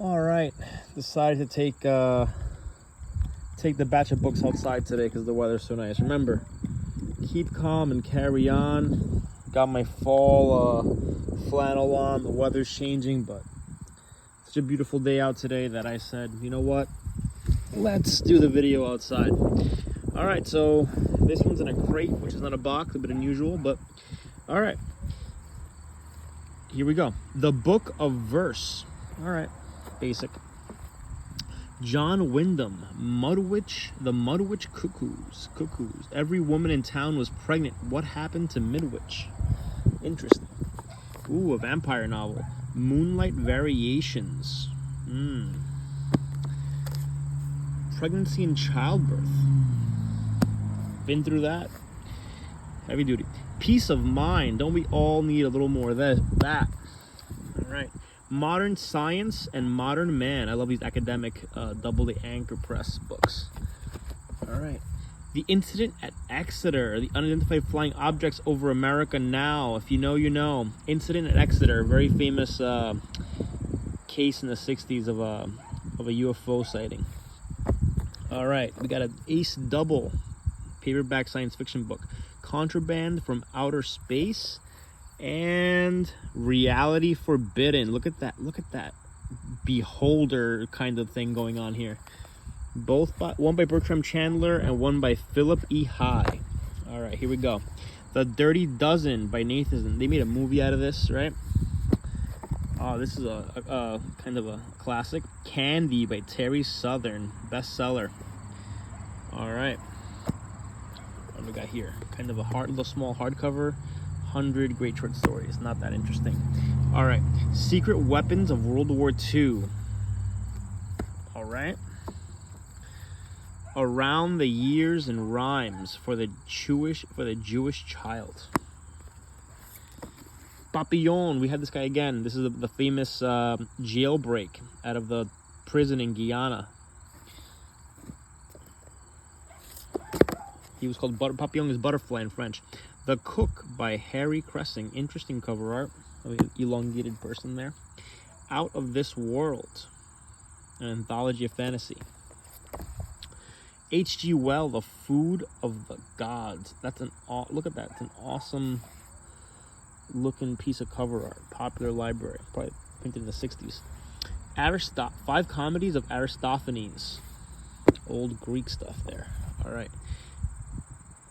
All right, decided to take the batch of books outside today because the weather's so nice. Remember, keep calm and carry on. Got my fall flannel on. The weather's changing, but it's such a beautiful day out today that I said, you know what? Let's do the video outside. All right, so this one's in a crate, which is not a box, a bit unusual, but all right. Here we go. The Book of Verse. All right, basic. John Wyndham, the Mudwitch Cuckoos. Every woman in town was pregnant. What happened to Midwich? Interesting. Ooh, a vampire novel. Moonlight Variations. Pregnancy and childbirth. Been through that. Heavy duty. Peace of Mind. Don't we all need a little more of that? All right. Modern Science and Modern Man. I love these academic double the anchor press books. All right. The Incident at Exeter. The Unidentified Flying Objects Over America Now. If you know, you know. Incident at Exeter. Very famous case in the 60s of a UFO sighting. All right. We got an ace double paperback science fiction book. Contraband from Outer Space and Reality Forbidden. Look at that beholder kind of thing going on here. One by Bertram Chandler and one by Philip E. High. All right, here we go. The Dirty Dozen by Nathan. They made a movie out of this, right? Oh, this is a kind of a classic. Candy by Terry Southern, bestseller. All right. What do we got here? Kind of a little small hardcover. 100 great short stories. Not that interesting. All right. Secret Weapons of World War II. All right. Around the Years and Rhymes for the Jewish Child. Papillon. We had this guy again. This is the famous jailbreak out of the prison in Guyana. He was called Papillon is butterfly in French. The Cook by Harry Cressing. Interesting cover art. Elongated person there. Out of This World. An anthology of fantasy. H.G. Wells, The Food of the Gods. Look at that. It's an awesome looking piece of cover art. Popular library. Probably printed in the 60s. 5 Comedies of Aristophanes. Old Greek stuff there. All right.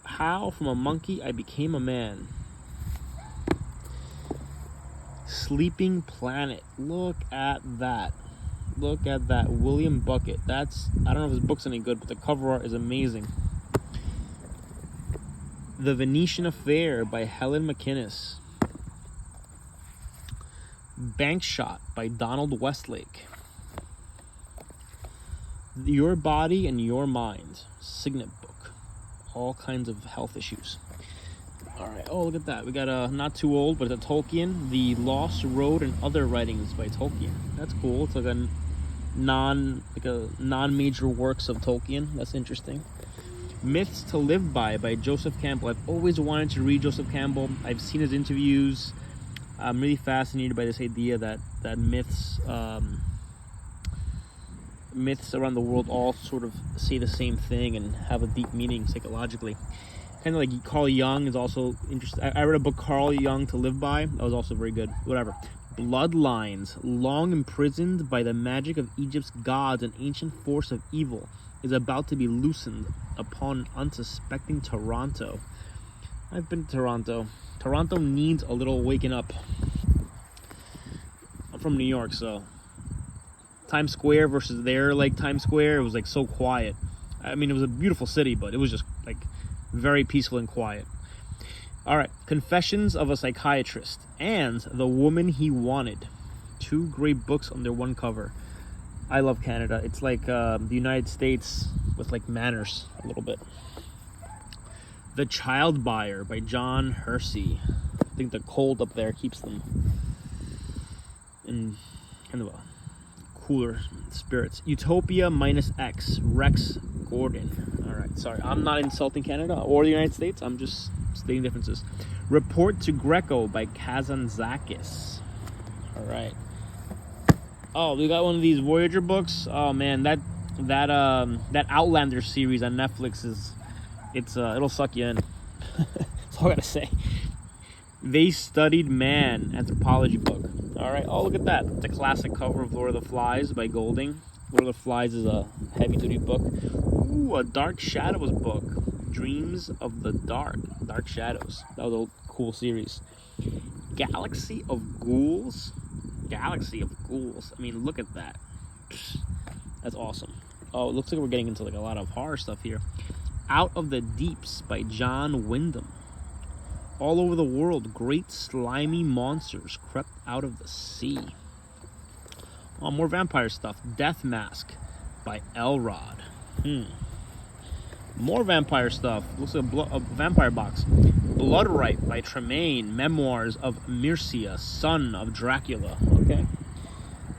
How From a Monkey I Became a Man. Sleeping Planet. Look at that. William Bucket. I don't know if his book's any good, but the cover art is amazing. The Venetian Affair by Helen McInnes. Bank Shot by Donald Westlake. Your Body and Your Mind. Signet book. All kinds of health issues. All right. Oh, look at that. We got a not too old, but it's a Tolkien, The Lost Road and Other Writings by Tolkien. That's cool. It's like a non-major works of Tolkien. That's interesting. Myths to Live By Joseph Campbell. I've always wanted to read Joseph Campbell. I've seen his interviews. I'm really fascinated by this idea that myths around the world all sort of say the same thing and have a deep meaning psychologically. Kind of like Carl Jung is also interesting. I read a book, Carl Jung to Live By. That was also very good. Whatever. Bloodlines. Long imprisoned by the magic of Egypt's gods, an ancient force of evil is about to be loosened upon unsuspecting Toronto. I've been to Toronto. Toronto needs a little waking up. I'm from New York, so Times Square versus Times Square, it was like so quiet. I mean, it was a beautiful city, but it was just like very peaceful and quiet. All right. Confessions of a Psychiatrist and The Woman He Wanted. 2 great books under one cover. I love Canada. It's like the United States with like manners a little bit. The Child Buyer by John Hersey. I think the cold up there keeps them in kind of a cooler spirits. Utopia Minus X, Rex Gordon. All right, sorry, I'm not insulting Canada or the United States. I'm just stating differences. Report to Greco by Kazantzakis. All right. Oh, we got one of these Voyager books. Oh man, that Outlander series on Netflix it'll suck you in. That's all I gotta say. They Studied Man anthropology book. All right. Oh, look at that. The classic cover of Lord of the Flies by Golding. Lord of the Flies is a heavy-duty book. Ooh, a Dark Shadows book. Dreams of the Dark. Dark Shadows. That was a cool series. Galaxy of Ghouls. Galaxy of Ghouls. I mean, look at that. That's awesome. Oh, it looks like we're getting into like a lot of horror stuff here. Out of the Deeps by John Wyndham. All over the world, great slimy monsters crept out of the sea. Oh, more vampire stuff. Death Mask by Elrod. More vampire stuff. Looks like a vampire box. Bloodright by Tremaine. Memoirs of Mircea, son of Dracula. Okay.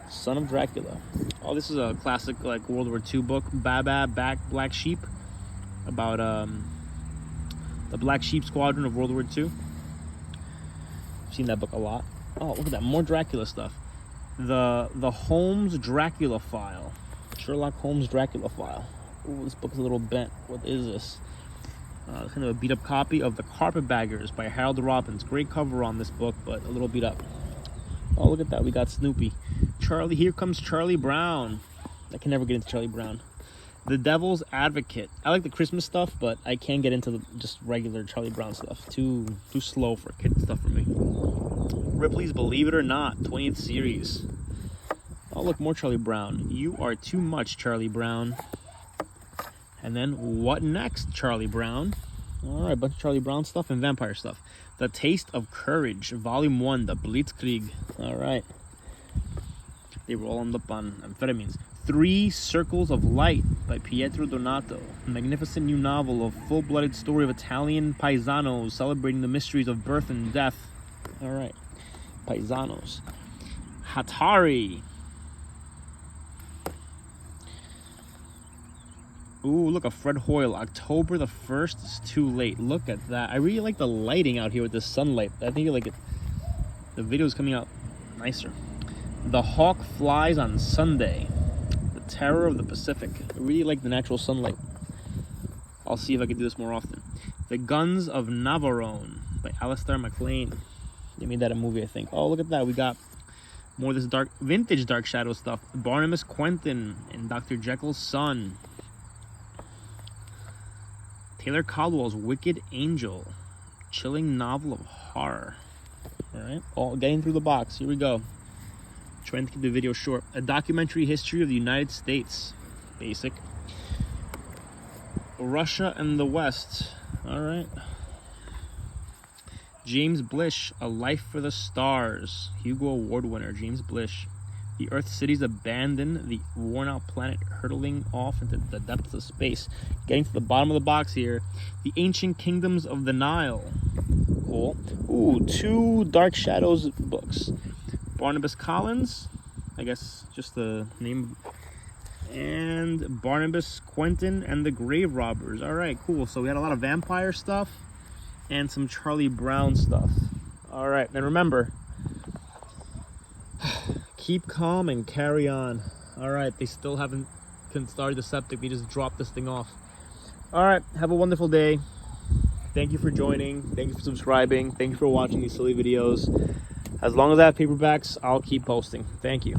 Son of Dracula. Oh, this is a classic like World War II book. Black Sheep. About the Black Sheep Squadron of World War II. I've seen that book a lot. Oh, look at that. More Dracula stuff. The Holmes Dracula File. Sherlock Holmes Dracula File. Ooh, this book is a little bent. What is this? Kind of a beat up copy of The Carpetbaggers by Harold Robbins. Great cover on this book, but a little beat up. Oh, look at that. We got Snoopy. Here comes Charlie Brown. I can never get into Charlie Brown. The Devil's Advocate. I like the Christmas stuff, but I can't get into just regular Charlie Brown stuff. Too slow for kid stuff for me. Ripley's Believe It or Not, 20th series. Oh, look, more Charlie Brown. You Are Too Much, Charlie Brown. And then What Next, Charlie Brown. All right, a bunch of Charlie Brown stuff and vampire stuff. The Taste of Courage, Volume 1, The Blitzkrieg. All right. They were all up on amphetamines. 3 Circles of Light by Pietro Donato. A magnificent new novel of full-blooded story of Italian paisanos celebrating the mysteries of birth and death. All right. Paisanos. Hatari. Ooh, look, a Fred Hoyle. October the 1st is too late. Look at that. I really like the lighting out here with the sunlight. I think you like it. The video is coming out nicer. The Hawk Flies on Sunday. The Terror of the Pacific. I really like the natural sunlight. I'll see if I can do this more often. The Guns of Navarone by Alistair MacLean. They made that a movie, I think. Oh, look at that. We got more of this vintage Dark Shadow stuff. Barnabas Quentin and Dr. Jekyll's Son. Taylor Caldwell's Wicked Angel. Chilling novel of horror. Alright, all getting through the box. Here we go. Trying to keep the video short. A Documentary History of the United States. Basic. Russia and the West. Alright. James Blish, A Life for the Stars. Hugo Award winner, James Blish. The Earth cities abandon the worn-out planet, hurtling off into the depths of space. Getting to the bottom of the box here. The Ancient Kingdoms of the Nile. Cool. Ooh, 2 Dark Shadows books. Barnabas Collins, I guess just the name. And Barnabas Quentin and the Grave Robbers. All right, cool. So we had a lot of vampire stuff and some Charlie Brown stuff. All right, and remember, keep calm and carry on. All right, they still haven't started the septic. We just dropped this thing off. All right, have a wonderful day. Thank you for joining. Thank you for subscribing. Thank you for watching these silly videos. As long as I have paperbacks, I'll keep posting. Thank you.